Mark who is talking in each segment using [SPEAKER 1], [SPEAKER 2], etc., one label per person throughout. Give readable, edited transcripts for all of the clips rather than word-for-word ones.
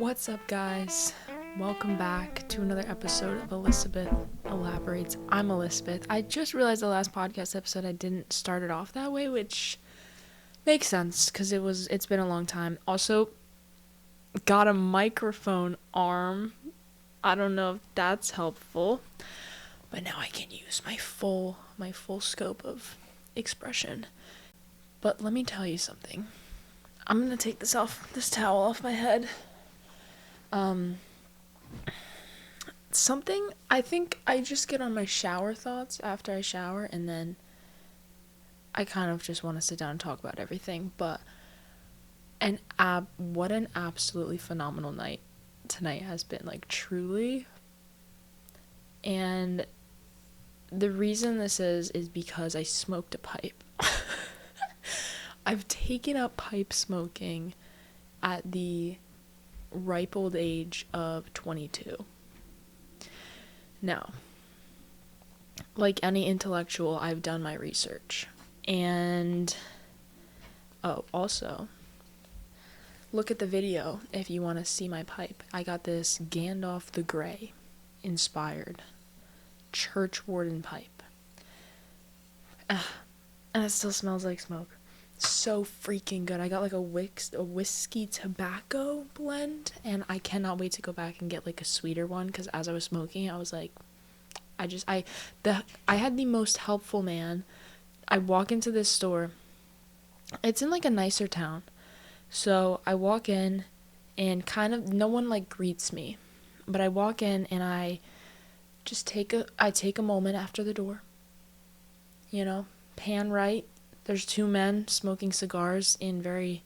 [SPEAKER 1] What's up, guys? Welcome back to another episode of Elizabeth Elaborates. I'm Elizabeth. I just realized the last podcast episode I didn't start it off that way, which makes sense because it's been a long time. Also, got a microphone arm. I don't know if that's helpful, but now I can use my full scope of expression. But let me tell you something. I'm gonna take this towel off my head. I think I just get on my shower thoughts after I shower, and then I kind of just want to sit down and talk about everything. But what an absolutely phenomenal night tonight has been, like, truly. And the reason this is because I smoked a pipe. I've taken up pipe smoking at the ripe old age of 22. Now, like any intellectual, I've done my research. And, also, look at the video if you want to see my pipe. I got this Gandalf the Grey inspired church warden pipe. And it still smells like smoke. So freaking good. I got like a whiskey tobacco blend, and I cannot wait to go back and get like a sweeter one, because as I was smoking I was like, I had the most helpful man. I walk into this store. It's in like a nicer town. So I walk in and kind of no one like greets me. But I walk in and I just take a moment after the door. You know, pan right. There's two men smoking cigars in very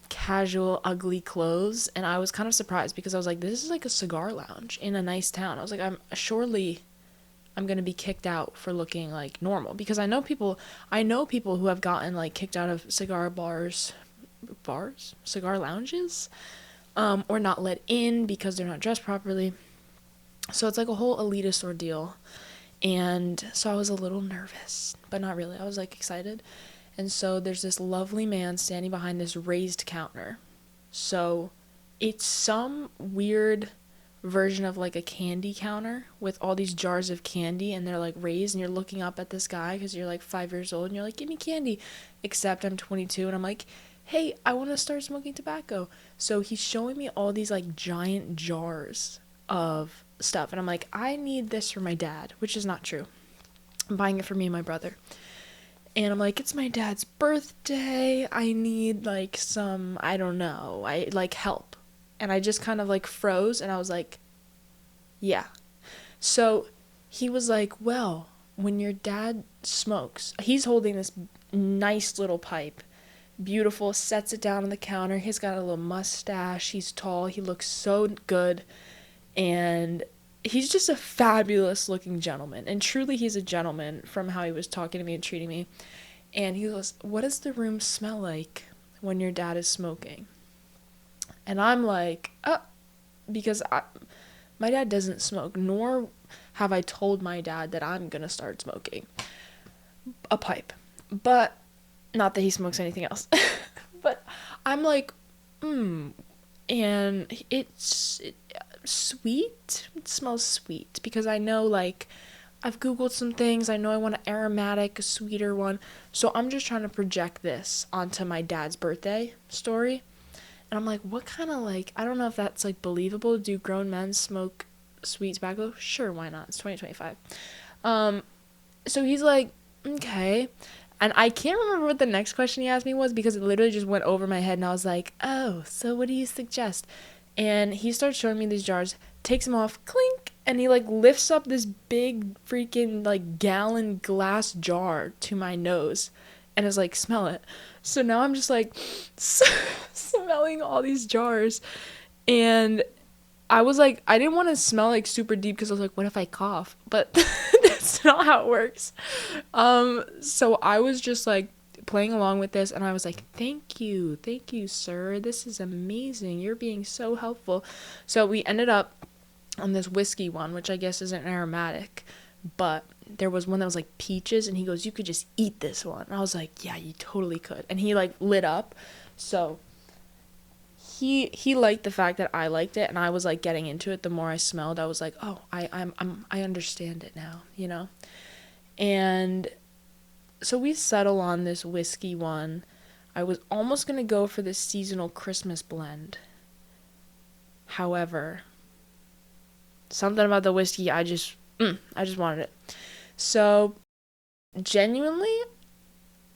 [SPEAKER 1] casual, ugly clothes. And I was kind of surprised because I was like, this is like a cigar lounge in a nice town. I was like, I'm going to be kicked out for looking like normal. Because I know people who have gotten like kicked out of cigar cigar lounges, or not let in because they're not dressed properly. So it's like a whole elitist ordeal. And so I was a little nervous, but not really. I was like excited. And so there's this lovely man standing behind this raised counter. So it's some weird version of like a candy counter with all these jars of candy, and they're like raised, and you're looking up at this guy because you're like 5 years old and you're like, give me candy. Except I'm 22 and I'm like, hey, I want to start smoking tobacco. So he's showing me all these like giant jars of stuff, and I'm like, I need this for my dad, which is not true. I'm buying it for me and my brother. And I'm like, it's my dad's birthday, I need like some, I don't know, I like help. And I just kind of like froze, and I was like, yeah. So he was like, well, when your dad smokes, he's holding this nice little pipe, beautiful, sets it down on the counter. He's got a little mustache, he's tall, he looks so good. And he's just a fabulous looking gentleman. And truly he's a gentleman from how he was talking to me and treating me. And he goes, what does the room smell like when your dad is smoking? And I'm like, because my dad doesn't smoke, nor have I told my dad that I'm going to start smoking a pipe. But, not that he smokes anything else. But I'm like, and it's sweet. It smells sweet because I know, like, I've googled some things. I know I want an aromatic, a sweeter one. So I'm just trying to project this onto my dad's birthday story. And I'm like, what kind of, like, I don't know if that's like believable. Do grown men smoke sweet tobacco? Sure, why not? It's 2025. So he's like, okay. And I can't remember what the next question he asked me was because it literally just went over my head, and I was like, oh, so what do you suggest? And he starts showing me these jars, takes them off, clink, and he like lifts up this big freaking like gallon glass jar to my nose and is like, smell it. So now I'm just like smelling all these jars, and I was like, I didn't want to smell like super deep because I was like, what if I cough? But that's not how it works. So I was just like playing along with this, and I was like, thank you, sir, this is amazing, you're being so helpful. So we ended up on this whiskey one, which I guess isn't aromatic, but there was one that was like peaches, and he goes, you could just eat this one. And I was like, yeah, you totally could. And he like lit up. So he liked the fact that I liked it, and I was like getting into it. The more I smelled, I was like, oh, I understand it now, you know. And so we settle on this whiskey one. I was almost gonna go for this seasonal Christmas blend. However, something about the whiskey, I just wanted it. So, genuinely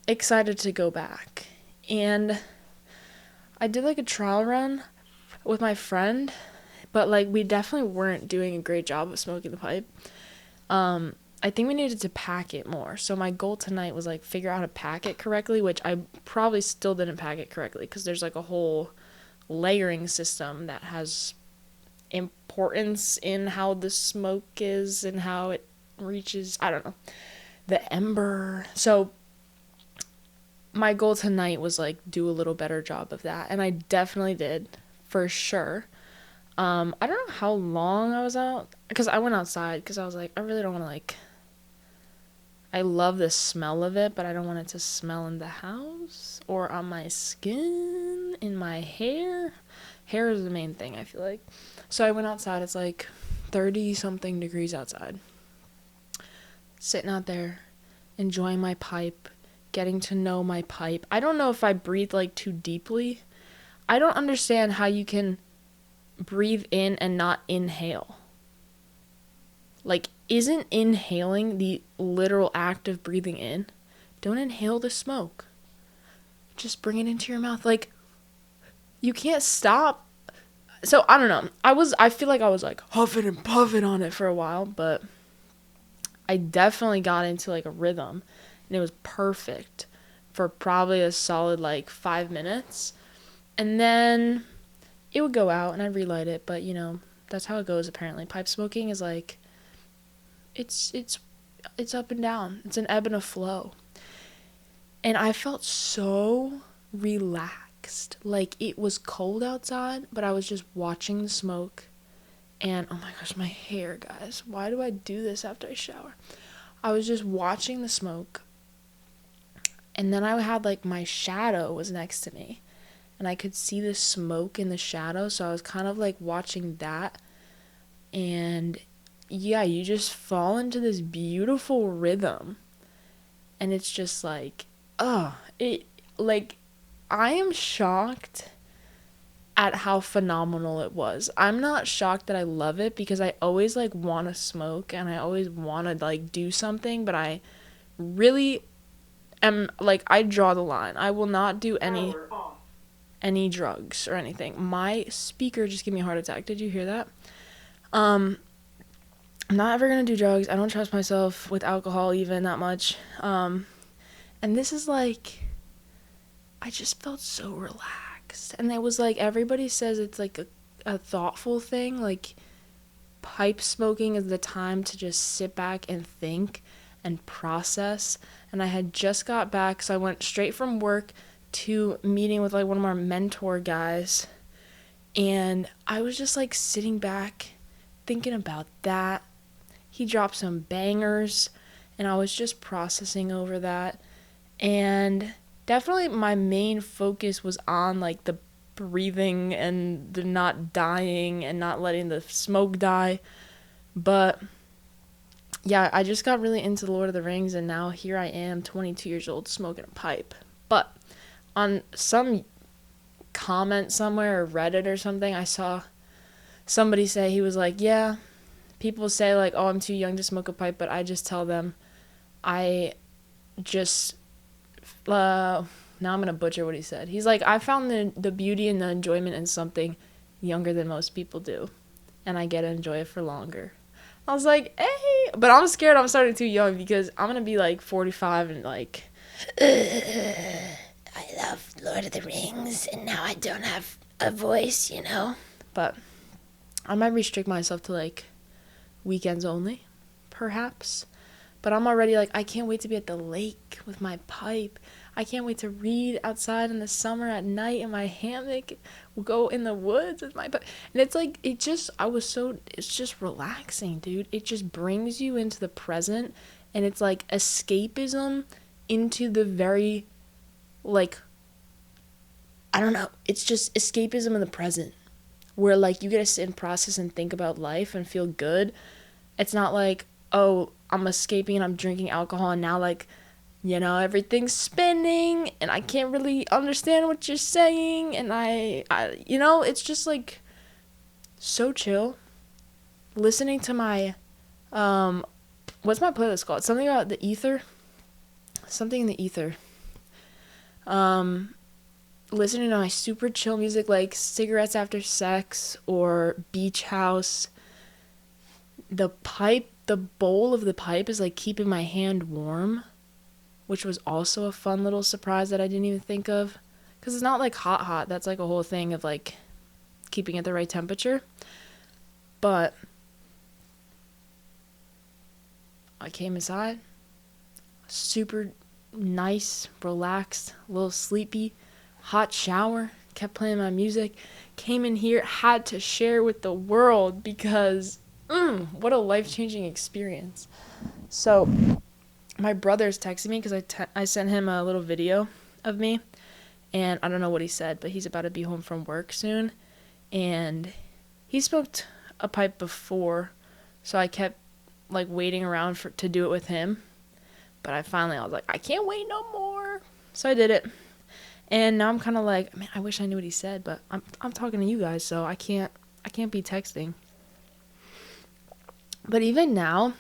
[SPEAKER 1] excited to go back. And I did like a trial run with my friend, but like we definitely weren't doing a great job of smoking the pipe. I think we needed to pack it more. So my goal tonight was like figure out how to pack it correctly, which I probably still didn't pack it correctly because there's like a whole layering system that has importance in how the smoke is and how it reaches, I don't know, the ember. So my goal tonight was like do a little better job of that, and I definitely did, for sure. I don't know how long I was out because I went outside because I was like, I really don't want to like, I love the smell of it, but I don't want it to smell in the house or on my skin, in my hair. Hair is the main thing, I feel like. So I went outside. It's like 30 something degrees outside. Sitting out there, enjoying my pipe, getting to know my pipe. I don't know if I breathe like too deeply. I don't understand how you can breathe in and not inhale. Like, isn't inhaling the literal act of breathing in? Don't inhale the smoke. Just bring it into your mouth. Like, you can't stop. So, I don't know. I feel like I was like huffing and puffing on it for a while, but I definitely got into like a rhythm, and it was perfect for probably a solid like 5 minutes. And then it would go out and I'd relight it, but you know, that's how it goes apparently. Pipe smoking is like, it's up and down. It's an ebb and a flow. And I felt so relaxed. Like it was cold outside, but I was just watching the smoke. And oh my gosh, my hair, guys. Why do I do this after I shower? I was just watching the smoke. And then I had like my shadow was next to me. And I could see the smoke in the shadow. So I was kind of like watching that. And yeah, you just fall into this beautiful rhythm. And it's just like, I am shocked at how phenomenal it was. I'm not shocked that I love it because I always like want to smoke and I always want to like do something, but I really am like, I draw the line. I will not do any drugs or anything. My speaker just gave me a heart attack. Did you hear that? I'm not ever gonna do drugs. I don't trust myself with alcohol even that much. And this is like, I just felt so relaxed. And it was like, everybody says it's like a thoughtful thing. Like, pipe smoking is the time to just sit back and think and process. And I had just got back, so I went straight from work to meeting with like one of our mentor guys. And I was just like sitting back thinking about that. He dropped some bangers and I was just processing over that. And definitely my main focus was on like the breathing and the not dying and not letting the smoke die. But yeah, I just got really into the Lord of the Rings, and now here I am, 22 years old, smoking a pipe. But on some comment somewhere or Reddit or something, I saw somebody say, he was like, yeah, people say like, oh, I'm too young to smoke a pipe, but I just tell them I just now I'm gonna butcher what he said. He's like, I found the beauty and the enjoyment in something younger than most people do, and I get to enjoy it for longer. I was like, hey, but I'm scared I'm starting too young because I'm gonna be like 45 and like, I love Lord of the Rings and now I don't have a voice, you know. But I might restrict myself to like weekends only, perhaps. But I'm already like, I can't wait to be at the lake with my pipe. I can't wait to read outside in the summer at night in my hammock. We'll go in the woods with my pipe. And it's like, it's just relaxing, dude. It just brings you into the present. And it's like escapism into the very, like, I don't know, it's just escapism in the present, where like you get to sit and process and think about life and feel good. It's not like, oh, I'm escaping and I'm drinking alcohol and now like, everything's spinning and I can't really understand what you're saying, and it's just like so chill. Listening to my what's my playlist called? Something about the ether? Something in the ether. Listening to my super chill music like Cigarettes After Sex or Beach House. The bowl of the pipe is like keeping my hand warm, which was also a fun little surprise that I didn't even think of. Because it's not like hot. That's like a whole thing of like keeping it the right temperature. But I came inside, super nice, relaxed, a little sleepy, hot shower, kept playing my music, came in here, had to share with the world because what a life-changing experience. So my brother's texting me because I sent him a little video of me, and I don't know what he said, but he's about to be home from work soon, and he smoked a pipe before, so I kept like waiting around to do it with him, but I was like, I can't wait no more, so I did it. And now I'm kind of like, man, I wish I knew what he said, but I'm talking to you guys, so I can't be texting. But even now,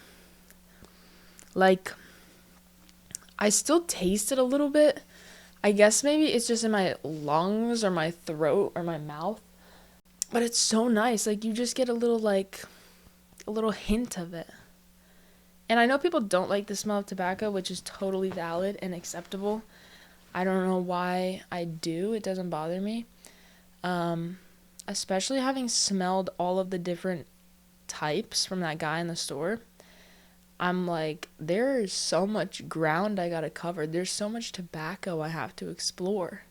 [SPEAKER 1] like, I still taste it a little bit. I guess maybe it's just in my lungs or my throat or my mouth. But it's so nice. Like, you just get a little hint of it. And I know people don't like the smell of tobacco, which is totally valid and acceptable. I don't know why I do. It doesn't bother me. Especially having smelled all of the different types from that guy in the store. I'm like, there's so much ground I gotta cover. There's so much tobacco I have to explore.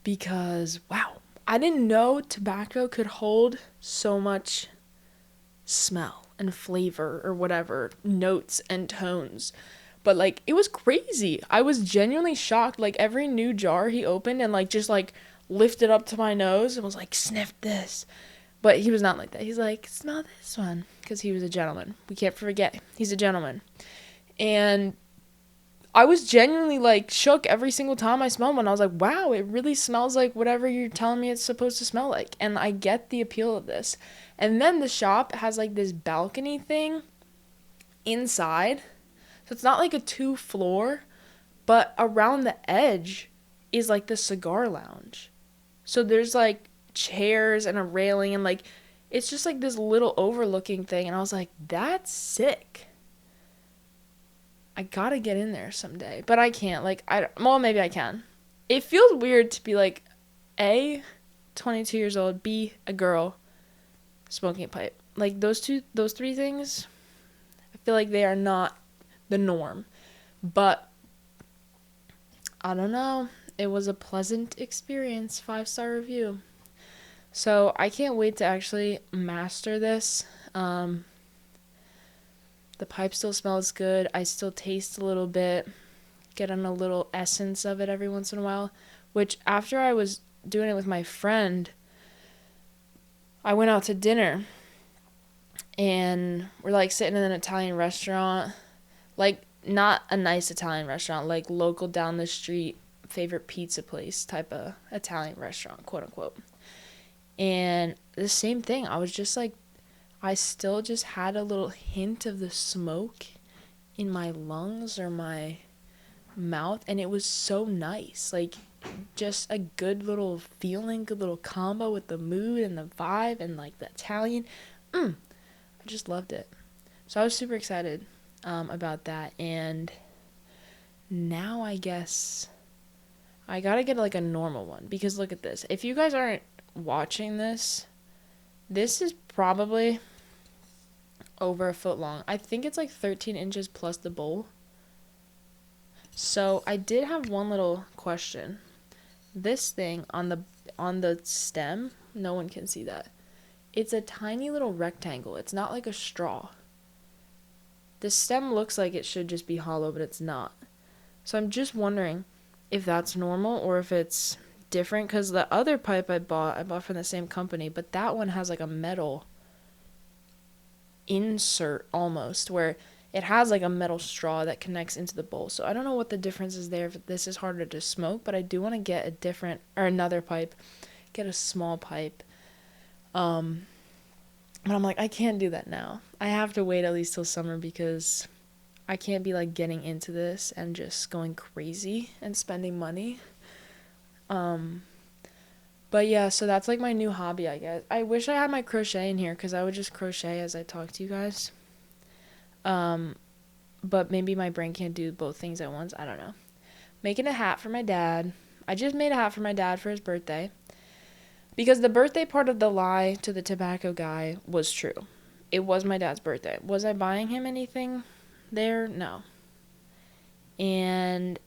[SPEAKER 1] Because, wow, I didn't know tobacco could hold so much smell and flavor or whatever, notes and tones. But, like, it was crazy. I was genuinely shocked. Like, every new jar he opened and, like, just, like, lifted up to my nose and was like, sniff this. But he was not like that. He's like, smell this one. Because he was a gentleman. We can't forget. He's a gentleman. And I was genuinely, like, shook every single time I smelled one. I was like, wow, it really smells like whatever you're telling me it's supposed to smell like. And I get the appeal of this. And then the shop has, like, this balcony thing inside. So it's not like a 2-floor. But around the edge is, like, the cigar lounge. So there's, like, chairs and a railing and like it's just like this little overlooking thing, and I was like, that's sick. I gotta get in there someday, but I can't. Like, well, maybe I can. It feels weird to be like A, 22 years old, B, a girl smoking a pipe. Like those three things, I feel like they are not the norm. But I don't know, it was a pleasant experience. 5-star review. So I can't wait to actually master this. The pipe still smells good. I still taste a little bit. Get on a little essence of it every once in a while. Which, after I was doing it with my friend, I went out to dinner. And we're like sitting in an Italian restaurant. Like, not a nice Italian restaurant. Like, local down the street, favorite pizza place type of Italian restaurant, quote unquote. And the same thing, I was just like, I still just had a little hint of the smoke in my lungs or my mouth, and it was so nice. Like, just a good little feeling, good little combo with the mood and the vibe and like the Italian. I just loved it. So I was super excited about that. And now I guess I gotta get like a normal one, because look at this. If you guys aren't watching this is probably over a foot long. I think it's like 13 inches plus the bowl. So I did have one little question. This thing on the stem, no one can see that. It's a tiny little rectangle. It's not like a straw. The stem looks like it should just be hollow, but it's not. So I'm just wondering if that's normal or if it's different because the other pipe I bought from the same company, but that one has like a metal insert almost where it has like a metal straw that connects into the bowl. So I don't know what the difference is there if this is harder to smoke, but I do want to get a different or another pipe, get a small pipe. But I'm like, I can't do that now. I have to wait at least till summer because I can't be like getting into this and just going crazy and spending money. But yeah, so that's like my new hobby, I guess. I wish I had my crochet in here because I would just crochet as I talk to you guys. But maybe my brain can't do both things at once. I don't know. Making a hat for my dad. I just made a hat for my dad for his birthday. Because the birthday part of the lie to the tobacco guy was true. It was my dad's birthday. Was I buying him anything there? No. And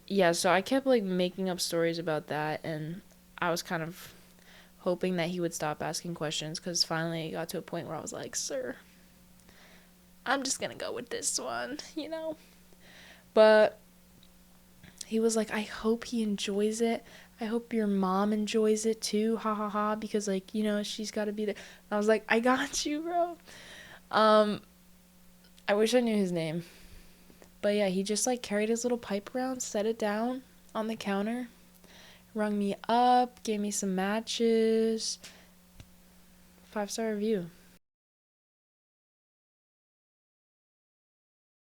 [SPEAKER 1] yeah, so I kept like making up stories about that, and I was kind of hoping that he would stop asking questions because finally it got to a point where I was like, sir, I'm just gonna go with this one, you know? But he was like, I hope he enjoys it. I hope your mom enjoys it too, ha ha ha, because like, you know, she's gotta be there. And I was like, I got you, bro. I wish I knew his name. But yeah, he just like carried his little pipe around, set it down on the counter, rung me up, gave me some matches. 5-star review.